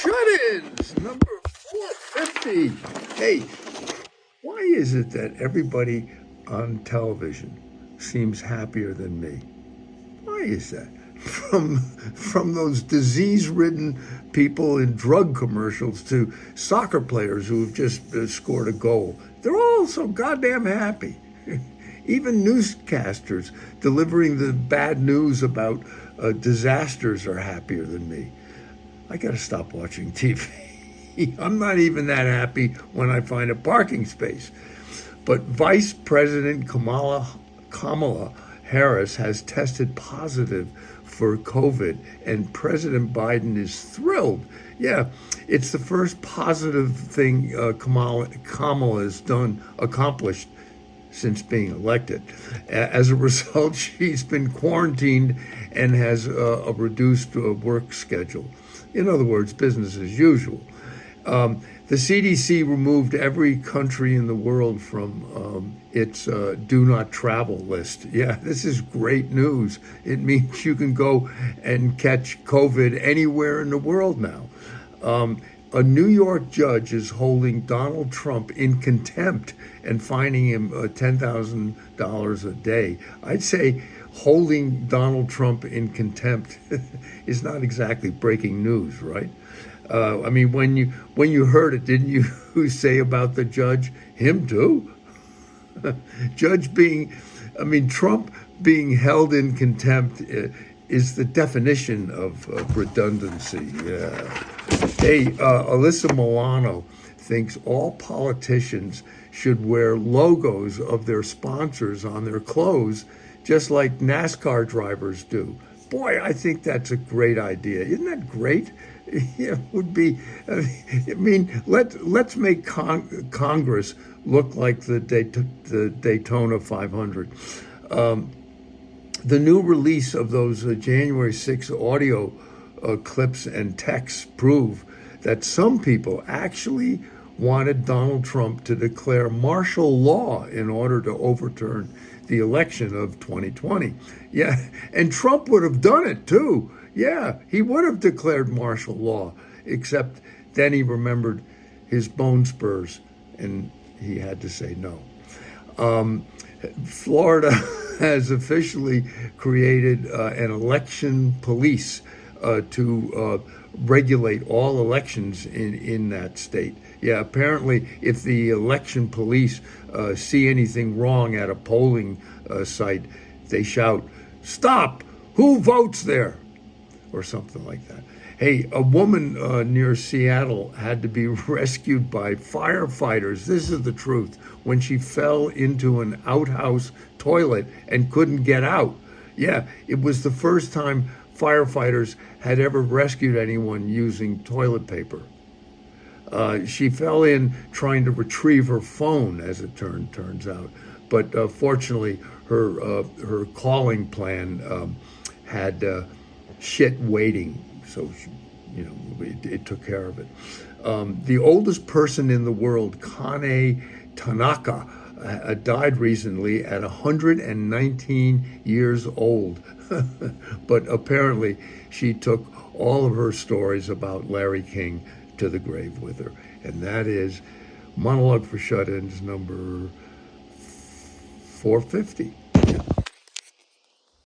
Shut-Ins, number 450. Hey, why is it that everybody on television seems happier than me? Why is that? From those disease-ridden people in drug commercials to soccer players who have just scored a goal. They're all so goddamn happy. Even newscasters delivering the bad news about disasters are happier than me. I got to stop watching TV. I'm not even that happy when I find a parking space. But Vice President Kamala Harris has tested positive for COVID, and President Biden is thrilled. Yeah, it's the first positive thing Kamala has accomplished since being elected. As a result, she's been quarantined and has a reduced work schedule. In other words, business as usual. The CDC removed every country in the world from its do not travel list. Yeah, this is great news. It means you can go and catch COVID anywhere in the world now. A New York judge is holding Donald Trump in contempt and fining him $10,000 a day. I'd say holding Donald Trump in contempt is not exactly breaking news, right? I mean, when you heard it, didn't you say about the judge, him too? Trump being held in contempt is the definition of redundancy. Yeah. Hey, Alyssa Milano thinks all politicians should wear logos of their sponsors on their clothes, just like NASCAR drivers do. Boy, I think that's a great idea. Isn't that great? It would be. Let's make Congress look like the Daytona 500. The new release of those January 6 audio clips and texts prove that some people actually wanted Donald Trump to declare martial law in order to overturn the election of 2020. Yeah, and Trump would have done it too. Yeah, he would have declared martial law, except then he remembered his bone spurs and he had to say no. Florida has officially created an election police to regulate all elections in that state. Yeah, apparently if the election police see anything wrong at a polling site, they shout, "Stop! Who votes there?" or something like that. Hey, a woman near Seattle had to be rescued by firefighters. This is the truth. When she fell into an outhouse toilet and couldn't get out. Yeah, it was the first time firefighters had ever rescued anyone using toilet paper. She fell in trying to retrieve her phone, as it turns out. But fortunately, her calling plan had shit waiting, so it took care of it. The oldest person in the world, Kane Tanaka, died recently at 119 years old. But apparently she took all of her stories about Larry King to the grave with her. And that is Monologue for Shut-Ins number 450.